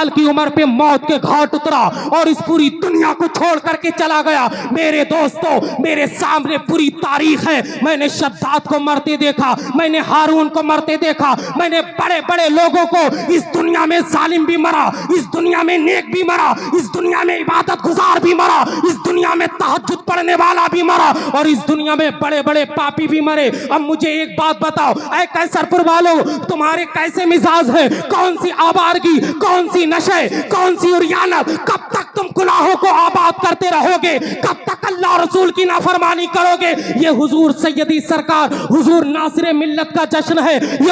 साल की उम्र पे मौत के घाट उतरा और इस पूरी दुनिया को छोड़ करके चला गया। मेरे दोस्तों, मेरे सामने पूरी तारीख है। मैंने शद्दाद को मरते देखा, मैंने हारून को मरते देखा, मैंने बड़े बड़े लोगों को, इस दुनिया में जालिम भी मरा, इस दुनिया में नेक भी मरा, इस दुनिया में इबादत गुजार भी मरा, इस दुनिया में तहज्जुद पढ़ने वाला भी मरा और इस दुनिया में बड़े बड़े पापी भी मरे। अब मुझे एक बात बताओ, ऐ कैसरपुर वालों, तुम्हारे कैसे मिजाज है? कौन सी आवारगी, कौन सी नशे, कौन सी उरियानत? कब तक तुम गुनाहों को आबाद करते रहोगे? कब तक अल्लाह रसूल की नाफरमानी करोगे? ये हुजूर सैयदी सरकार, हुजूर नासिर मिल्लत का जश्न है, ये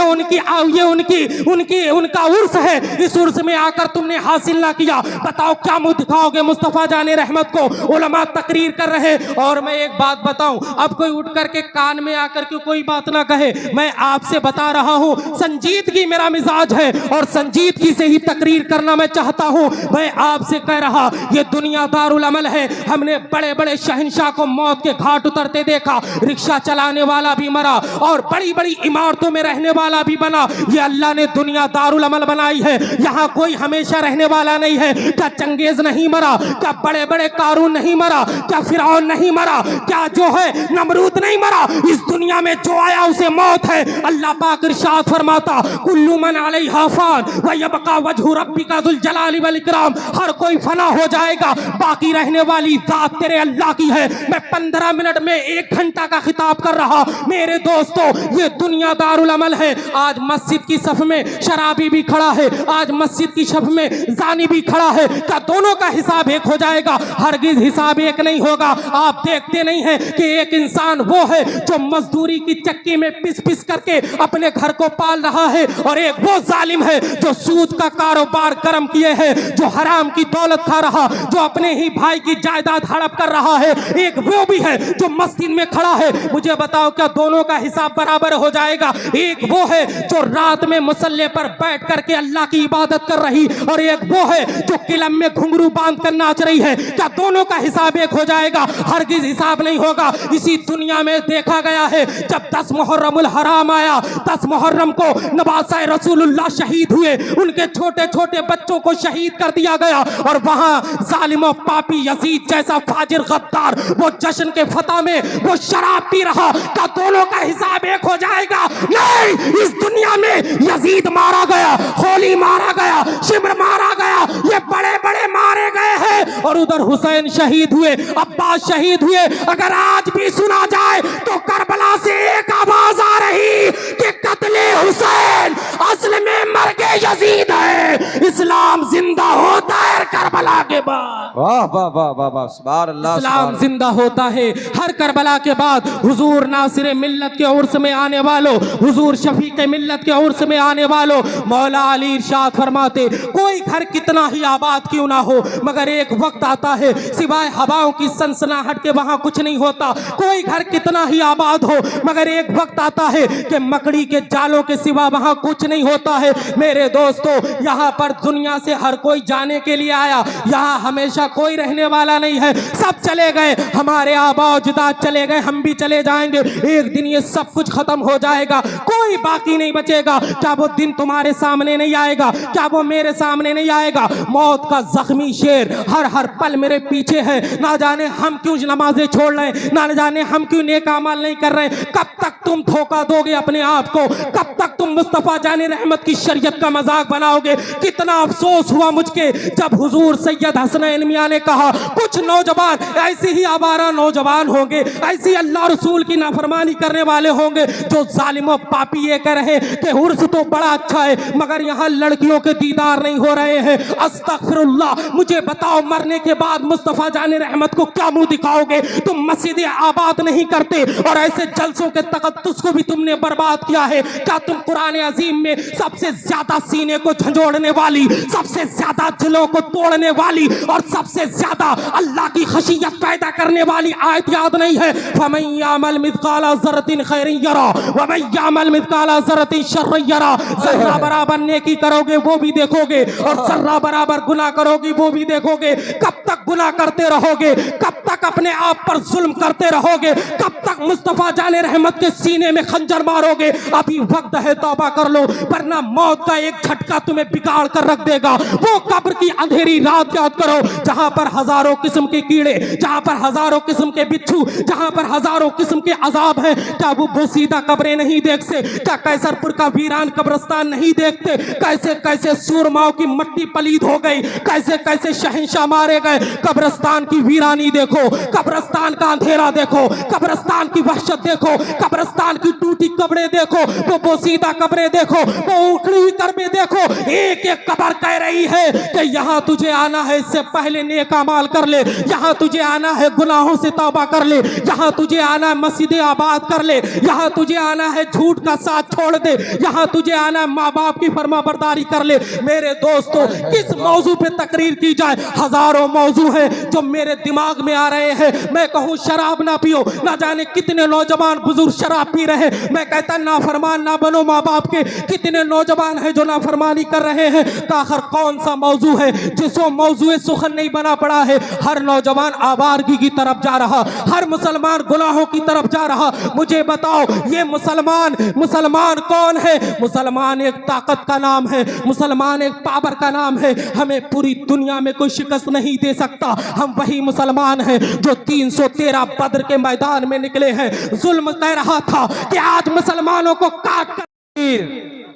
उनका उर्स है। इस उर्स में आकर तुमने हासिल ना किया, बताओ क्या मुंह दिखाओगे मुस्तफा जाने रहमत को? उलमा तकरीर कर रहे। और मैं एक बात बताऊं, अब कोई उठ करके कान में आकर के कोई बात ना कहे, मैं आपसे बता रहा हूं, संजीदगी मेरा मिजाज है और संजीदगी से ही तकरीर करना मैं चाहता हूं। मैं आपसे कह रहा, ये दुनिया दारुल अमल है। हमने बड़े बड़े शहंशाह को मौत के घाट उतरते देखा, रिक्शा चलाने वाला भी मरा और बड़ी बड़ी इमारतों में रहने वाला भी बना। ये अल्लाह ने दुनिया दारुल अमल बनाई है, यहाँ कोई हमेशा रहने वाला नहीं है। क्या चंगेज नहीं मरा? क्या बड़े बड़े कारून नहीं मरा? क्या फिरौन नहीं मरा? क्या जो है नमरूद नहीं मरा? इस दुनिया में जो आया उसे मौत है। अल्लाह पाक इरशाद फरमाता, कुल्लु मन अलैहा फान व यबका वजहु रब्बिका जुल जलाली वल इकराम। हर कोई फना हो जाएगा, बाकी रहने वाली जात तेरे अल्लाह की है। मैं 15 मिनट में 1 घंटा का खिताब कर रहा। मेरे दोस्तों, ये दुनिया दारुल अमल है। आज मस्जिद की सफ में शराबी भी खड़ा है, आज मस्जिद की सफ में जानी भी खड़ा है। क्या दोनों का हिसाब एक हो जाएगा? हरगिज हिसाब एक नहीं होगा। आप देखते नहीं हैं कि एक इंसान वो है जो मजदूरी की चक्की में पिस पिस करके अपने घर को पाल रहा है और एक वो जालिम है जो सूद का कारोबार कर्म किए है, जो हराम की दौलत खा रहा, जो अपने ही भाई की जायदाद हड़प कर रहा है। एक वो भी है जो मस्जिद में खड़ा है। मुझे बताओ, क्या दोनों का हिसाब बराबर हो जाएगा? एक वो है जो रात में मुसल्ले पर बैठ करके अल्लाह की इबादत कर रही और एक वो है जो किलम में घुंघरू बांध कर नाच रही है। क्या दोनों का हिसाब एक हो जाएगा? हरगिज हिसाब नहीं होगा। इसी दुनिया में देखा गया है, जब 10 मुहर्रमुल हराम आया, 10 मुहर्रम को नवासा रसूलुल्लाह शहीद हुए, उनके छोटे छोटे बच्चों को शहीद कर दिया गया और वहां जालिम और पापी यजीद जैसा फाजिर गद्दार वो जश्न के फतह में वो शराब पी रहा। क्या दोनों का हिसाब एक हो जाएगा? नहीं। इस दुनिया में यजीद मारा गया, होली मारा गया, शिमर मारा गया, ये बड़े बड़े मारे गए हैं और उधर हुसैन शहीद हुए, अब्बास शहीद हुए। अगर आज भी सुना जाए तो करबला से एक आवाज आ रही कि कत्ले हुसैन असल में मर के यजीद है। इस्लाम जिंदा होता है करबला के बाद। वाह वाह वाह वाह वाह, सुभान अल्लाह। इस्लाम जिंदा होता है हर करबला के बाद। हुजूर नासिर मिल्लत के उर्स में आने वालों, हुजूर शफीक मिल्लत के उर्स में आने वालों, मौला अली इरशाद फरमाते, कोई घर कितना ही आबाद क्यों ना हो, मगर एक वक्त आता है सिवाय हवाओं की सनसनाहट के वहां कुछ नहीं होता। कोई घर कितना ही आबाद हो, मगर एक वक्त आता है कि मकड़ी के जालों के सिवा वहां कुछ नहीं होता है। मेरे दोस्तों, यहाँ पर दुनिया से हर कोई जाने के लिए आया, यहाँ हमेशा कोई रहने वाला नहीं है। सब चले गए, हमारे आबा अजदाद चले गए, हम भी चले जाएंगे। एक दिन ये सब कुछ खत्म हो जाएगा, कोई बाकी नहीं बचेगा। क्या वो दिन तुम्हारे सामने नहीं आएगा? क्या वो मेरे सामने नहीं आएगा? मौत का जख्मी शेर हर हर पल मेरे पीछे है। ना जाने हम क्यों नमाजें छोड़ रहे हैं, ना जाने हम क्यों नेक अमल नहीं कर रहे। कब तक तुम धोखा दोगे अपने आप को? कब तक तुम मुस्तफा जाने रहमत की शरीयत का मजाक बनाओगे? कितना अफसोस हुआ मुझके जब हुजूर सैयद हसनैन मियां ने कहा, कुछ नौजवान ऐसे ही आवारा नौजवान होंगे, ऐसी अल्लाह रसूल की नाफरमानी करने वाले होंगे जो जालिम पापी ये कह रहे कि उर्स तो बड़ा अच्छा है मगर यहाँ लड़कियों के दीदार नहीं हो रहे हैं। अस्तगफिरुल्लाह। मुझे बताओ, मरने के बाद मुस्तफा जाने रहमत को क्या मुंह दिखाओगे? तुम मस्जिदें आबाद नहीं करते और ऐसे जलसों के तकद्दुस को भी तुमने बर्बाद किया है। क्या तुम कुरान अजीम में सबसे ज्यादा सीने को झंझोड़ने वाली, सबसे ज्यादा दिलों को तोड़ने वाली और सबसे ज्यादा अल्लाह की खशियत पैदा करने वाली आयत याद नहीं है? फमन यामल मिस्काला ज़र्रतिन खैरन यरा व मन यामल मिस्काला ज़र्रतिन शर्रन यरा। जर्रा बराबर नेकी करोगे वो भी देखोगे और जर्रा बराबर गुनाह करोगे वो भी देखोगे। कब कब तक गुनाह करते रहोगे? कब तक अपने आप पर जुल्म करते रहोगे? कब तक मुस्तफा जाने रहमत के सीने में खंजर मारोगे? अभी वक्त है, तौबा कर लो, वरना मौत का एक झटका तुम्हें बिगाड़ कर रख देगा। वो कब्र की अंधेरी रात याद करो, जहां पर हजारों किस्म के कीड़े, जहां पर हजारों किस्म के बिच्छू, जहां पर हजारों किस्म के अजाब हैं। क्या वो बोसीदा कब्रें नहीं देख से? क्या कैसरपुर का वीरान कब्रिस्तान नहीं देखते? कैसे कैसे सूरमाओं की मट्टी पलीद हो गई, कैसे कैसे शहंशाह मारे गए। कब्रिस्तान की वीरानी देखो, कब्रिस्तान का अंधेरा देखो, कब्रिस्तान की वहशत देखो, कब्रिस्तान की टूटी कब्रें देखो, वो बोसीदा कब्रें देखो, वो उखड़ी हुई कब्रें देखो। एक एक कब्र कह रही है कि यहाँ तुझे आना है, इससे पहले नेक अमाल कर ले। यहाँ तुझे आना है, गुनाहों से तौबा कर ले। यहाँ तुझे आना है, मस्जिदें आबाद कर ले। यहाँ तुझे आना है, झूठ का साथ छोड़ दे। यहाँ तुझे आना है, माँ बाप की फरमाबरदारी कर ले। मेरे दोस्तों, किस मौजू पे तकरीर की जाए? हजारों मौजू हैं जो मेरे दिमाग में आ रहे हैं। मैं कहूँ शराब ना पियो, ना जाने कितने नौजवान बुजुर्ग शराब पी रहे हैं। मैं कहता नाफरमान ना बनो माँ बाप के, कितने नौजवान हैं जो नाफरमानी कर रहे हैं। तो आखिर कौन सा मौजू है जिसको मौजू सुखन नहीं बना पड़ा है? हर नौजवान आवारगी की तरफ जा रहा, हर मुसलमान गुनाहों की तरफ जा रहा। मुझे बताओ, ये मुसलमान कौन है? मुसलमान एक ताकत का नाम है, मुसलमान एक पावर का नाम है। हमें पूरी दुनिया में कोई शिकस्त नहीं दे सकता। हम वही मुसलमान हैं जो 313 बद्र के मैदान में निकले हैं। जुल्म कह रहा था कि आज मुसलमानों को काट कर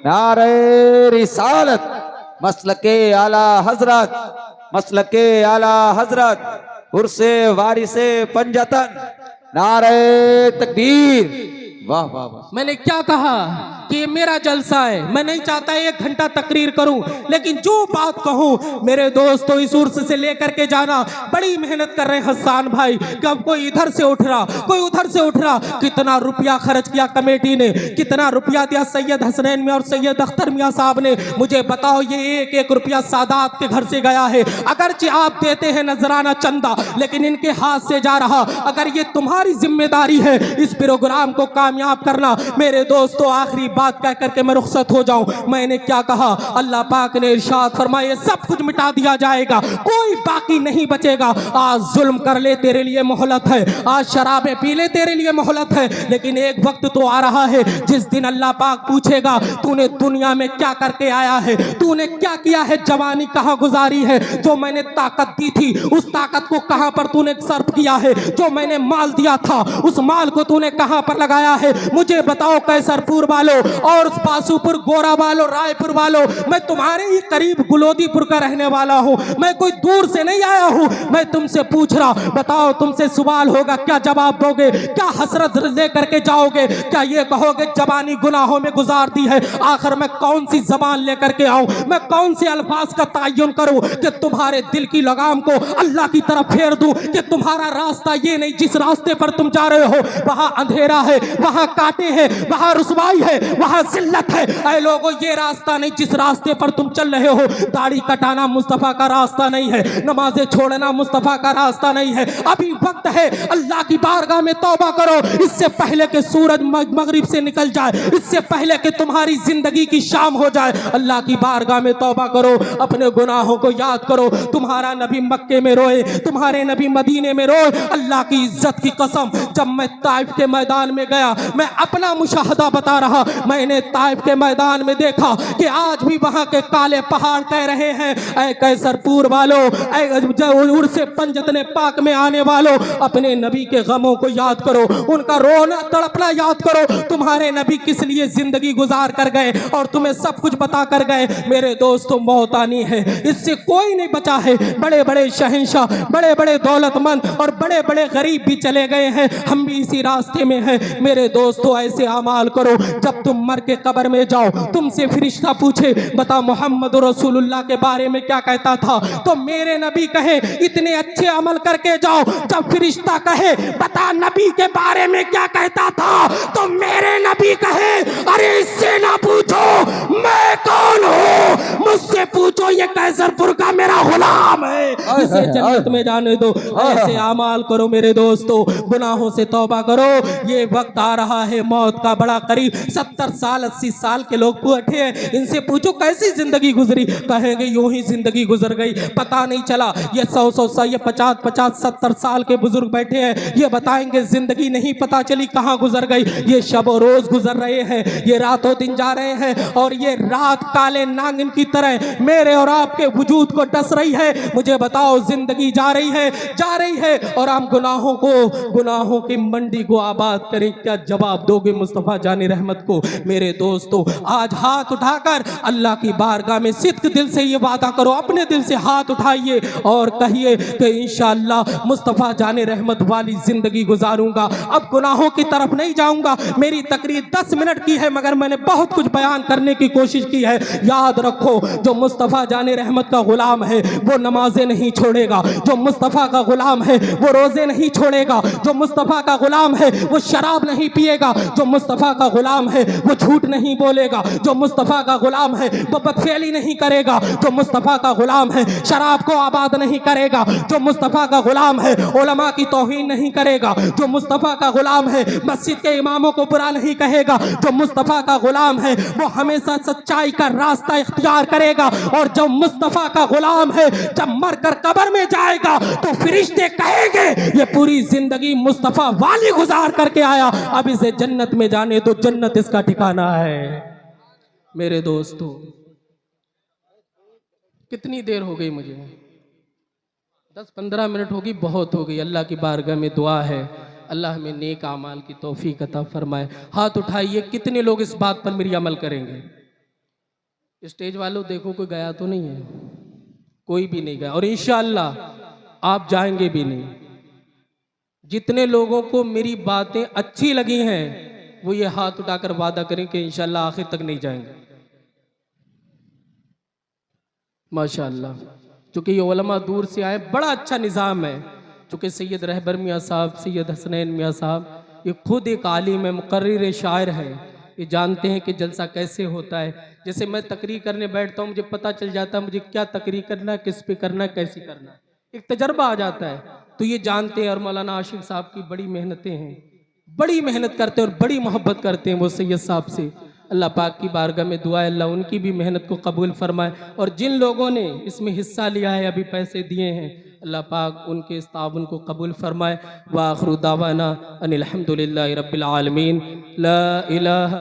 नारे रिसालत, मसलके आला हजरत, मसलके आला हजरत, उर्से वारिसे पंजतन, नारे तकबीर। वाह वाह वाह। मैंने क्या कहा कि ये मेरा जलसा है, मैं नहीं चाहता 1 घंटा तकरीर करूं, लेकिन जो बात कहूं मेरे दोस्तों, इस उर्स से लेकर के जाना। बड़ी मेहनत कर रहे हैं हसन भाई, कब कोई इधर से उठ रहा, कोई उधर से उठ रहा। कितना रुपया खर्च किया कमेटी ने, कितना रुपया दिया सैयद हसनैन में और सैयद अख्तर मियाँ साहब ने। मुझे बताओ, ये एक एक रुपया सादात के घर से गया है। अगरचे आप देते हैं नजराना चंदा, लेकिन इनके हाथ से जा रहा। अगर ये तुम्हारी जिम्मेदारी है इस प्रोग्राम को कामयाब करना, मेरे दोस्तों आखिरी बात कह करके मैं रुखसत हो जाऊं। मैंने क्या कहा? अल्लाह पाक ने इरशाद फरमाया, सब कुछ मिटा दिया जाएगा, कोई बाकी नहीं बचेगा। आज जुल्म कर ले, तेरे लिए मोहलत है। आज शराबें पी ले, तेरे लिए मोहलत है। लेकिन एक वक्त तो आ रहा है जिस दिन अल्लाह पाक पूछेगा, तूने दुनिया में क्या करके आया है? तूने क्या किया है? जवानी कहाँ गुजारी है? जो मैंने ताकत दी थी, उस ताकत को कहां पर तूने सर्फ किया है? जो मैंने माल दिया था, उस माल को तूने कहां पर लगाया है? मुझे बताओ कैसरपुर वालों और बासुपुर, गोरा वालों, रायपुर वालों, मैं तुम्हारे ही करीब गुलोदीपुर का रहने वाला हूं। मैं कोई दूर से नहीं आया हूं। मैं तुमसे पूछ रहा, बताओ, तुमसे सवाल होगा, क्या जवाब दोगे? क्या हसरत लेकर के जाओगे? क्या ये कहोगे जवानी गुनाहों में गुजार दी है? आखिर मैं कौन सी जबान लेकर के आऊं? मैं कौन से अल्फाज का तयन करूं कि तुम्हारे दिल की लगाम को अल्लाह की तरफ फेर दूं कि तुम्हारा रास्ता ये नहीं, जिस रास्ते पर तुम जा रहे हो वहां अंधेरा है, वहां कांटे हैं, वहां रुसवाई है, वहां जिल्लत है। ऐ लोगों, ये रास्ता नहीं जिस रास्ते पर तुम चल रहे हो। दाढ़ी कटाना मुस्तफा का रास्ता नहीं है, नमाजें छोड़ना मुस्तफा का रास्ता नहीं है। अभी वक्त है, अल्लाह की बारगाह में तौबा करो, इससे पहले कि सूरज मगरिब से निकल जाए, इससे पहले कि तुम्हारी जिंदगी की शाम हो जाए। अल्लाह की बारगाह में तौबा करो, अपने गुनाहों को याद करो। तुम्हारा नबी मक्के में रोए, तुम्हारे नबी मदीने में रोए। अल्लाह की इज्जत की कसम, जब मैं ताइफ के मैदान में गया, मैं अपना मुशाहदा बता रहा, मैंने ताइफ के मैदान में देखा कि आज भी वहां के काले पहाड़ कह रहे हैं, ऐ कैसरपुर वालों, उर्से पंजतने पाक में आने वालों, अपने नबी के गमों को याद करो, उनका रोना तड़पना याद करो। तुम्हारे नबी किस लिए जिंदगी गुजार कर गए और तुम्हें सब कुछ बता कर गए। मेरे दोस्तों, मौत आनी है, इससे कोई नहीं बचा है। बड़े बड़े शहंशाह, बड़े बड़े दौलतमंद और बड़े बड़े गरीब भी चले गए हैं, हम भी इसी रास्ते में हैं। मेरे दोस्तों, ऐसे अमाल करो, जब तुम मर के कब्र में जाओ, तुमसे फरिश्ता पूछे, बता मोहम्मद रसूलुल्लाह के बारे में क्या कहता था, तो मेरे नबी कहे इतने अच्छे अमल करके जाओ। जब फरिश्ता कहे बता नबी के बारे में क्या कहता था, तो मेरे नबी कहे अरे इससे ना पूछो मैं कौन हूँ, मुझसे पूछो ये कैसरपुर का मेरा गुलाम है, इसे जन्नत में जाने दो। ऐसे अमाल करो मेरे दोस्तों, गुनाहों से तौबा करो। ये वक्त आ रहा है मौत का बड़ा करीब। 70 साल 80 साल के लोग बैठे हैं, इनसे पूछो कैसी जिंदगी गुजरी, कहेंगे यूं ही जिंदगी गुजर गई, पता नहीं चला। ये 100 ये 50 70 साल के बुजुर्ग बैठे हैं, ये बताएंगे जिंदगी नहीं पता चली कहाँ गुजर गई। ये शब और रोज गुजर रहे हैं, ये रातों दिन जा रहे हैं, और ये रात काले नागिन की तरह मेरे और आपके वजूद को डस रही है। मुझे बताओ जिंदगी जा रही है और हम गुनाहों की मंडी को आबाद करें, क्या जवाब दोगे मुस्तफा जाने रहमत को? मेरे दोस्तों, आज हाथ उठाकर अल्लाह की बारगाह में सिद्क दिल से ये वादा करो, अपने दिल से हाथ उठाइए और कहिए कि इंशाअल्लाह मुस्तफा जाने रहमत वाली जिंदगी गुजारूंगा, अब गुनाहों की तरफ नहीं जाऊंगा। मेरी तकरीर 10 मिनट की है, मगर मैंने बहुत कुछ बयान करने की कोशिश की है। याद रखो, जो मुस्तफा जाने रहमत का गुलाम है वो नमाजें नहीं छोड़ेगा, जो मुस्तफा का गुलाम है वो रोजे नहीं छोड़ेगा, जो मुस्तफा का गुलाम है वो शराब नहीं पिएगा, जो मुस्तफा का गुलाम है वो झूठ नहीं बोलेगा, जो मुस्तफा का गुलाम है वो बदफेली नहीं करेगा, जो मुस्तफा का गुलाम है शराब को आबाद नहीं करेगा, जो मुस्तफा का गुलाम है उलमा की तौहीन नहीं करेगा, जो मुस्तफा का गुलाम है मस्जिद के इमामों को बुरा नहीं कहेगा, जो मुस्तफा का गुलाम है वो हमेशा सच्चाई का रास्ता इख्तियार करेगा, और जो मुस्तफा का गुलाम है जब मरकर कब्र में जाएगा तो फरिश्ते कहेंगे ये पूरी जिंदगी मुस्तफा वाली गुजार करके आया, अब इसे जन्नत में जाने तो जन्नत इसका ठिकाना है। मेरे दोस्तों, कितनी देर हो गई? मुझे 10-15 मिनट होगी, बहुत हो गई। अल्लाह की बारगाह में दुआ है अल्लाह हमें नेक आमाल की तौफीक अता फरमाए। हाथ उठाइए, कितने लोग इस बात पर मेरी अमल करेंगे? स्टेज वालों देखो, कोई गया तो नहीं है? कोई भी नहीं गया, और इंशाअल्लाह आप जाएंगे भी नहीं। जितने लोगों को मेरी बातें अच्छी लगी हैं वो ये हाथ उठाकर वादा करें कि इंशाअल्लाह आखिर तक नहीं जाएंगे। माशाअल्लाह, चूँकि ये उलमा दूर से आए, बड़ा अच्छा निज़ाम है। चूँकि सैयद रहबर मियाँ साहब, सैयद हसनैन मियाँ साहब ये खुद एक आलिम है, मुकर्रिर शायर है, ये जानते हैं कि जलसा कैसे होता है। जैसे मैं तकरीर करने बैठता हूँ, मुझे पता चल जाता है मुझे क्या तकरीर करना है, किस पे करना है, कैसी करना है, एक तजर्बा आ जाता है, तो ये जानते हैं। और मौलाना आशिक साहब की बड़ी मेहनतें हैं, बड़ी मेहनत करते हैं और बड़ी मोहब्बत करते हैं वो सैयद साहब से। अल्लाह पाक की बारगाह में दुआ है अल्लाह उनकी भी मेहनत को कबूल फरमाए, और जिन लोगों ने इसमें हिस्सा लिया है, अभी पैसे दिए हैं, अल्लाह पाक उनके इस ताउन को कबूल फरमाए। व आखिरु दावाना अनिल हम्दुलिल्लाहि रब्बिल आलमीन, ला इलाहा